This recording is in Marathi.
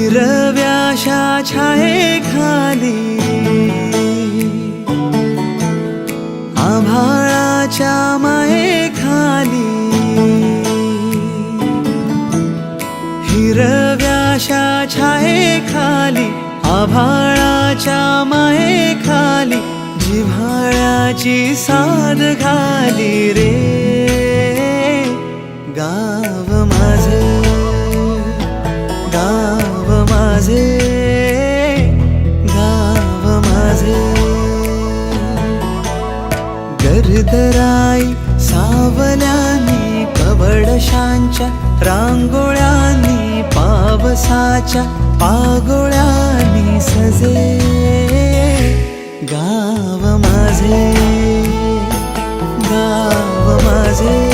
हिरव्याशा छायेखाली आभाळाच्या मायेखाली हिरव्याशा छायेखाली आभाळाच्या मायेखाली जिव्हाळ्याची साद घाली रे गाव माझे गाव माझे गाव माझे गर्दराई सावल्यानी कवडशांच्या रांगोळ्यांनी पावसाच्या पागोळ्यांनी सजे गाव माझे गाव माझे